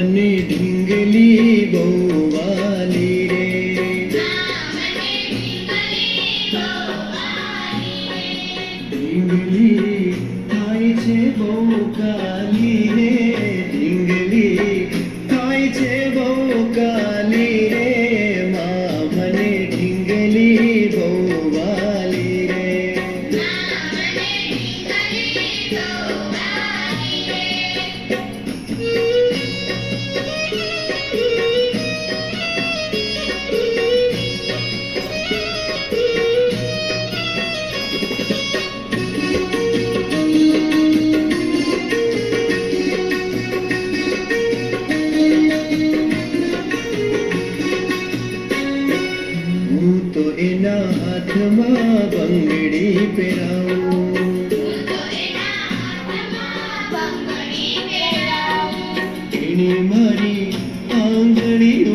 મને ઢીંગલી બહુ વાલી રે. ઢીંગલી થાય છે બહુ કાલી રે. ઢીંગલી થાય છે બહુ કાલી રે. માં મને ઢીંગલી બહુ વાલી રે. હું તો એના હાથમાં બંગડી પહેરાવું. એણે મારી આંગળીઓ